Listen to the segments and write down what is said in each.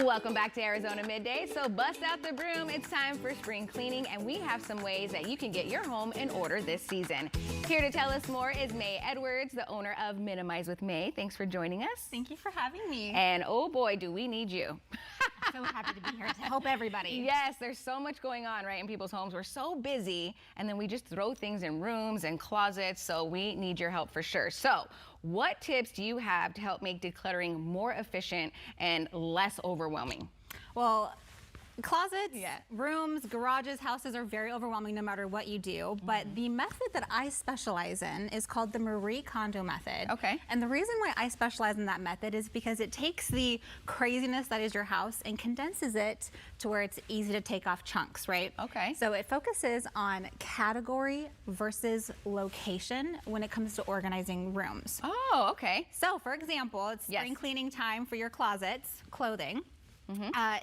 Welcome back to Arizona Midday. So bust out the broom. It's time for spring cleaning, and we have some ways that you can get your home in order this season. Here to tell us more is May Edwards, the owner of Minimize with May. Thanks for joining us. Thank you for having me. And oh boy, do we need you. I'm so happy to be here to help everybody. Yes, there's so much going on, right, in people's homes. We're so busy, and then we just throw things in rooms and closets, so we need your help for sure. So what tips do you have to help make decluttering more efficient and less overwhelming? Well, closets, rooms, garages, houses are very overwhelming no matter what you do. But the method that I specialize in is called the Marie Kondo method. Okay. And the reason why I specialize in that method is because it takes the craziness that is your house and condenses it to where it's easy to take off chunks, right? Okay. So it focuses on category versus location when it comes to organizing rooms. Oh, okay. So for example, it's spring cleaning time for your closets, clothing.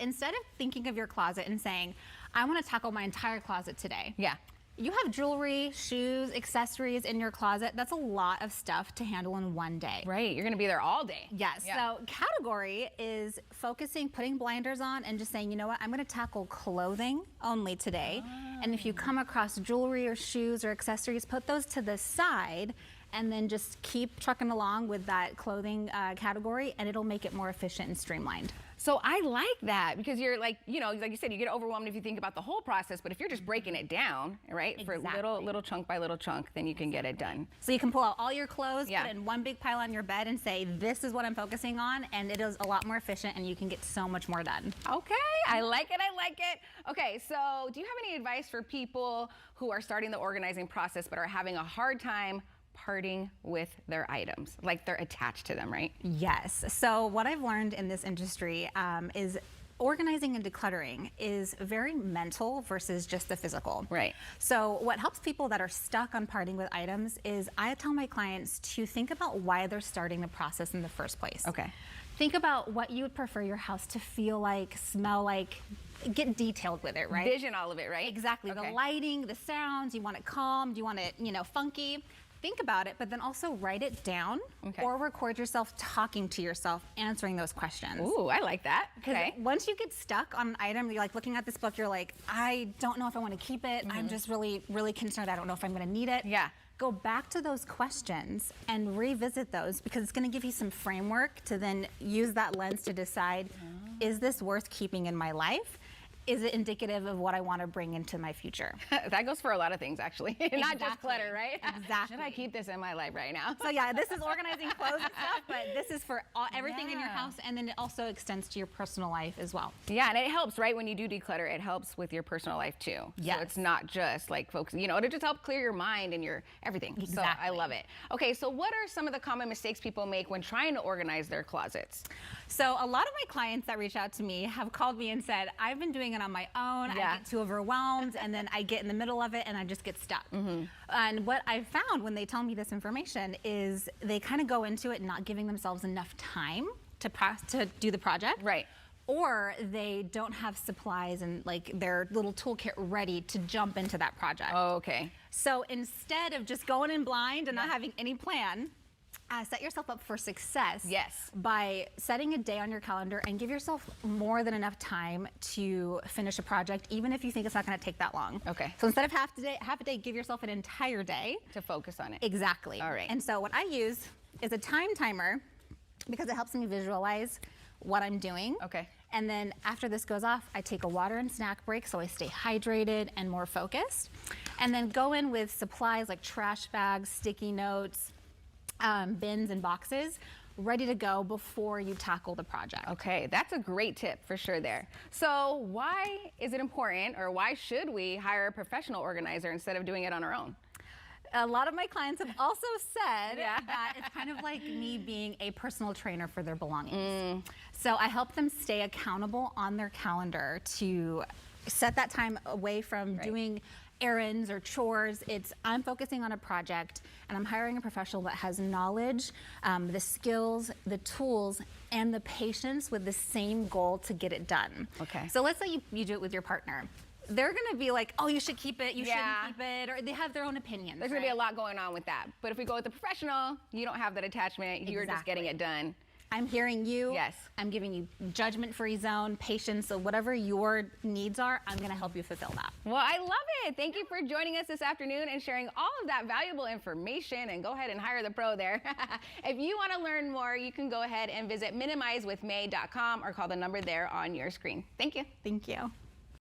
Instead of thinking of your closet and saying, I want to tackle my entire closet today. Yeah. You have jewelry, shoes, accessories in your closet. That's a lot of stuff to handle in one day. Right, you're gonna be there all day. Yes, so category is focusing, putting blinders on and just saying, you know what, I'm gonna tackle clothing only today. And if you come across jewelry or shoes or accessories, put those to the side and then just keep trucking along with that clothing category, and it'll make it more efficient and streamlined. So I like that because you're like, you know, like you said, you get overwhelmed if you think about the whole process, but if you're just breaking it down, right, for little chunk by little chunk, then you can get it done. So you can pull out all your clothes, put it in one big pile on your bed and say, this is what I'm focusing on, and it is a lot more efficient and you can get so much more done. Okay, I like it, I like it. Okay, so do you have any advice for people who are starting the organizing process but are having a hard time parting with their items, like they're attached to them, right? Yes. So what I've learned in this industry is organizing and decluttering is very mental versus just the physical. Right. So what helps people that are stuck on parting with items is I tell my clients to think about why they're starting the process in the first place. Okay. Think about what you would prefer your house to feel like, smell like, get detailed with it, right? Vision all of it, right? Exactly. The lighting, the sounds, you want it calm, do you want it, you know, funky? Think about it, but then also write it down or record yourself talking to yourself, answering those questions. Ooh, I like that. Because once you get stuck on an item, you're like looking at this book, you're like, I don't know if I want to keep it. I'm just really, really concerned. I don't know if I'm going to need it. Yeah. Go back to those questions and revisit those because it's going to give you some framework to then use that lens to decide, is this worth keeping in my life? Is it indicative of what I want to bring into my future? That goes for a lot of things, actually. Not just clutter, right? Exactly. Should I keep this in my life right now? So yeah, this is organizing clothes and stuff, but this is for everything in your house, and then it also extends to your personal life as well. Yeah, and it helps, right? When you do declutter, it helps with your personal life too. Yes. So it's not just like folks, you know, it'll just help clear your mind and your everything. Exactly. So I love it. Okay, so what are some of the common mistakes people make when trying to organize their closets? So a lot of my clients that reach out to me have called me and said, I've been doing it on my own. I get too overwhelmed and then I get in the middle of it and I just get stuck. And what I've found when they tell me this information is they kind of go into it not giving themselves enough time to do the project. Right. Or they don't have supplies and like their little toolkit ready to jump into that project. Oh, okay. So instead of just going in blind and not having any plan, set yourself up for success by setting a day on your calendar and give yourself more than enough time to finish a project, even if you think it's not going to take that long. Okay. So instead of half a day, give yourself an entire day to focus on it. Exactly. All right. And so what I use is a time timer because it helps me visualize what I'm doing. Okay. And then after this goes off, I take a water and snack break so I stay hydrated and more focused. And then go in with supplies like trash bags, sticky notes, bins and boxes ready to go before you tackle the project. Okay, that's a great tip for sure there. So why is it important, or why should we hire a professional organizer instead of doing it on our own? A lot of my clients have also said that it's kind of like me being a personal trainer for their belongings. So I help them stay accountable on their calendar to set that time away from doing errands or chores. It's I'm focusing on a project and I'm hiring a professional that has knowledge, the skills, the tools, and the patience with the same goal to get it done. Okay. So let's say you do it with your partner. They're gonna be like, oh, you should keep it, you shouldn't keep it, or they have their own opinions. There's gonna be a lot going on with that. But if we go with the professional, you don't have that attachment, you're just getting it done. I'm hearing you. Yes. I'm giving you judgment-free zone, patience, so whatever your needs are, I'm going to help you fulfill that. Well, I love it. Thank you for joining us this afternoon and sharing all of that valuable information. And go ahead and hire the pro there. If you want to learn more, you can go ahead and visit minimizewithmay.com or call the number there on your screen. Thank you. Thank you.